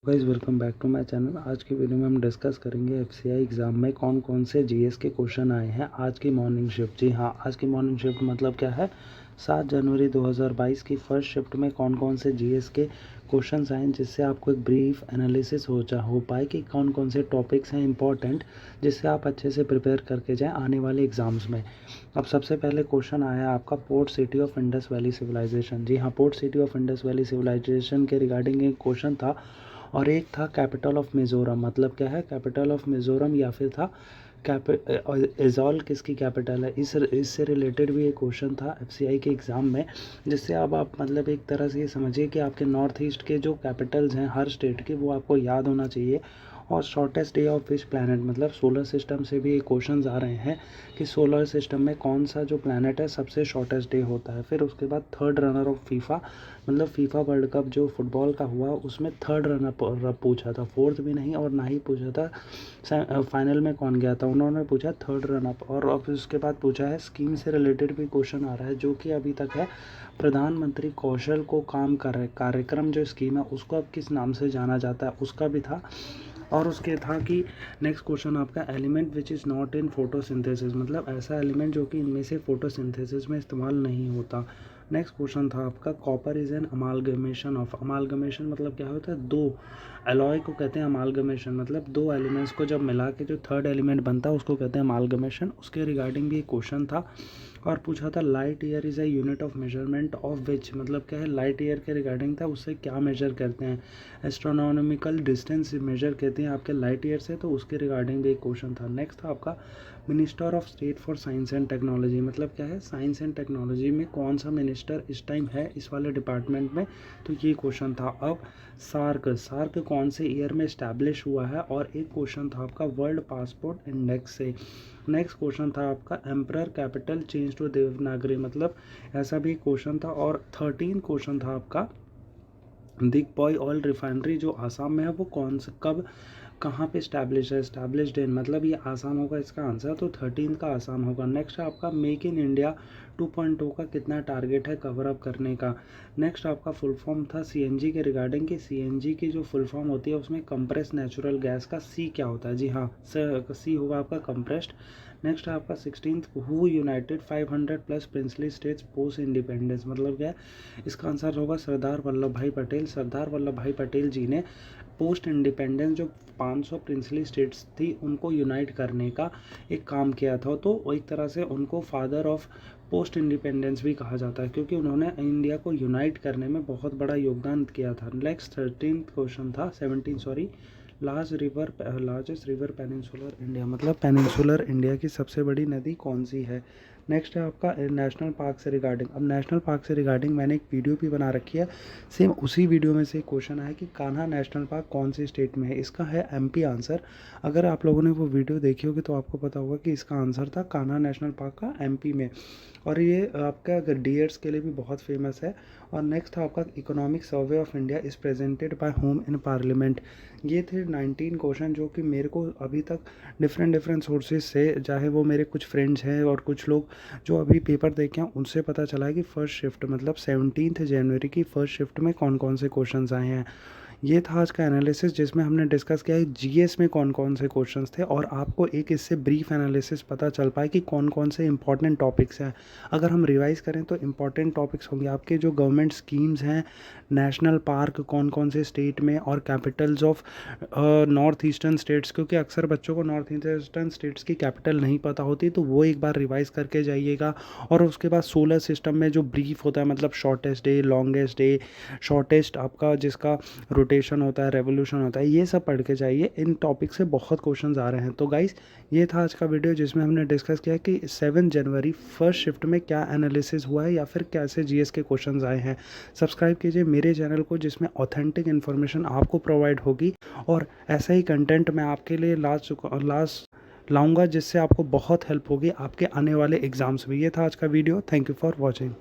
Guys welcome back to my channel. आज की video में हम डिस्कस करेंगे एफसीआई एग्ज़ाम में कौन कौन से जीएस के क्वेश्चन आए हैं आज की मॉर्निंग शिफ्ट। जी हाँ, आज की मॉर्निंग शिफ्ट मतलब क्या है, 7 जनवरी 2022 की फर्स्ट शिफ्ट में कौन कौन से जीएस के क्वेश्चंस आए, जिससे आपको एक ब्रीफ एनालिसिस हो पाए कि कौन कौन से टॉपिक्स हैं इंपॉर्टेंट, जिससे आप अच्छे से प्रिपेयर करके जाएँ आने वाले एग्ज़ाम्स में। अब सबसे पहले क्वेश्चन आया आपका port city of Indus valley civilization. जी हाँ, port city of Indus valley civilization के रिगार्डिंग एक क्वेश्चन था, और एक था कैपिटल ऑफ मिज़ोरम। मतलब क्या है, कैपिटल ऑफ मिज़ोरम, या फिर था एजॉल किसकी कैपिटल है। इससे रिलेटेड भी एक क्वेश्चन था एफसीआई के एग्ज़ाम में, जिससे अब आप मतलब एक तरह से ये समझिए कि आपके नॉर्थ ईस्ट के जो कैपिटल्स हैं हर स्टेट के, वो आपको याद होना चाहिए। और shortest day of which planet, मतलब सोलर सिस्टम से भी क्वेश्चंस आ रहे हैं कि सोलर सिस्टम में कौन सा जो प्लैनेट है सबसे शॉर्टेस्ट डे होता है। फिर उसके बाद थर्ड रनर ऑफ फीफा, मतलब फीफा वर्ल्ड कप जो फुटबॉल का हुआ उसमें थर्ड रनर पूछा था, फोर्थ भी नहीं और ना ही पूछा था फाइनल में कौन गया था, उन्होंने पूछा थर्ड रनअप। और अब उसके बाद पूछा है स्कीम से रिलेटेड भी क्वेश्चन आ रहा है, जो कि अभी तक है प्रधानमंत्री कौशल को काम कर कार्यक्रम जो स्कीम है उसको अब किस नाम से जाना जाता है, उसका भी था। और उसके था कि नेक्स्ट क्वेश्चन आपका element which is not in photosynthesis, मतलब ऐसा एलिमेंट जो कि इनमें से फोटोसिंथेसिस में इस्तेमाल नहीं होता। नेक्स्ट क्वेश्चन था आपका copper is an amalgamation of, amalgamation मतलब क्या होता है, दो एलॉय को कहते हैं अमालगमेशन, मतलब दो एलिमेंट्स को जब मिला के जो थर्ड एलिमेंट बनता है उसको कहते हैं अमालगमेशन। उसके रिगार्डिंग भी एक क्वेश्चन था। और पूछा था light year is a unit of measurement of which, मतलब क्या है, लाइट ईयर के रिगार्डिंग था, उससे क्या मेजर करते हैं, एस्ट्रोनॉमिकल डिस्टेंस मेजर कहते हैं आपके लाइट ईयर से, तो उसके रिगार्डिंग भी एक क्वेश्चन था। नेक्स्ट था आपका minister of state for science and technology, मतलब क्या है, साइंस एंड टेक्नोलॉजी में कौन सा मिनिस्टर इस टाइम है इस वाले डिपार्टमेंट में, तो ये क्वेश्चन था। अब सार्क, सार्क कौन से ईयर में इस्टेब्लिश हुआ है, और एक क्वेश्चन था आपका वर्ल्ड पासपोर्ट इंडेक्स से। नेक्स्ट क्वेश्चन था आपका emperor capital change to Devanagari, मतलब ऐसा भी क्वेश्चन था। और 13 क्वेश्चन था आपका दिग्पॉय ऑयल रिफाइनरी जो आसाम में है वो कौन से कब कहाँ पे स्टैब्लिश है, स्टैब्लिश्ड इन, मतलब ये आसाम होगा इसका आंसर, तो 13 का आसाम होगा। नेक्स्ट आपका मेक इन इंडिया 2.0 का कितना टारगेट है कवर अप करने का। नेक्स्ट आपका फुल फॉर्म था सीएनजी के रिगार्डिंग कि सीएनजी की जो फुल फॉर्म होती है उसमें कंप्रेस नेचुरल गैस का सी क्या होता है। जी हाँ, सी होगा आपका कंप्रेस्ड। नेक्स्ट आपका 16th who United 500 plus princely states post independence, मतलब क्या है, इसका आंसर होगा सरदार वल्लभ भाई पटेल। सरदार वल्लभ भाई पटेल जी ने पोस्ट इंडिपेंडेंस जो 500 प्रिंसली स्टेट्स थी उनको यूनाइट करने का एक काम किया था, तो एक तरह से उनको फादर ऑफ पोस्ट इंडिपेंडेंस भी कहा जाता है, क्योंकि उन्होंने इंडिया को यूनाइट करने में बहुत बड़ा योगदान किया था। नेक्स्ट 13th क्वेश्चन था 17 sorry, largest river peninsular India, मतलब पेनिनसुलर इंडिया की सबसे बड़ी नदी कौन सी है। नेक्स्ट है आपका नेशनल पार्क से रिगार्डिंग। अब नेशनल पार्क से रिगार्डिंग मैंने एक वीडियो भी बना रखी है, सेम उसी वीडियो में से क्वेश्चन है कि कान्हा नेशनल पार्क कौन सी स्टेट में है, इसका है एमपी आंसर। अगर आप लोगों ने वो वीडियो देखी होगी तो आपको पता होगा कि इसका आंसर था कान्हा नेशनल पार्क का एमपी में, और ये आपका डियर्स के लिए भी बहुत फेमस है। और नेक्स्ट था आपका economic survey of India is presented by home in parliament. ये थे 19 क्वेश्चन जो कि मेरे को अभी तक डिफरेंट सोर्सेज से, चाहे वो मेरे कुछ फ्रेंड्स हैं और कुछ लोग जो अभी पेपर देखे हैं, उनसे पता चला है कि फर्स्ट शिफ्ट मतलब 17 जनवरी की फर्स्ट शिफ्ट में कौन कौन से क्वेश्चंस आए हैं। ये था आज का एनालिसिस, जिसमें हमने डिस्कस किया है जीएस में कौन कौन से क्वेश्चंस थे, और आपको एक इससे ब्रीफ एनालिसिस पता चल पाए कि कौन कौन से इंपॉर्टेंट टॉपिक्स हैं। अगर हम रिवाइज करें तो इंपॉर्टेंट टॉपिक्स होंगे आपके जो गवर्नमेंट स्कीम्स हैं, नेशनल पार्क कौन कौन से स्टेट में, और Capitals of north eastern states, क्योंकि अक्सर बच्चों को नॉर्थ ईस्टर्न स्टेट्स की कैपिटल नहीं पता होती, तो वो एक बार रिवाइज करके जाइएगा। और उसके बाद सोलर सिस्टम में जो ब्रीफ होता है, मतलब shortest day, longest day, shortest आपका जिसका रोटेशन होता है, रेवोल्यूशन होता है, ये सब पढ़ के जाइए। इन टॉपिक से बहुत क्वेश्चंस आ रहे हैं। तो गाइस, ये था आज का वीडियो जिसमें हमने डिस्कस किया कि 7 जनवरी फर्स्ट शिफ्ट में क्या एनालिसिस हुआ है या फिर कैसे जीएस के क्वेश्चंस आए हैं। सब्सक्राइब कीजिए मेरे चैनल को, जिसमें ऑथेंटिक इन्फॉर्मेशन आपको प्रोवाइड होगी, और ऐसा ही कंटेंट मैं आपके लिए लास्ट लाऊंगा, जिससे आपको बहुत हेल्प होगी आपके आने वाले एग्जाम्स में। ये था आज का video. Thank you for watching.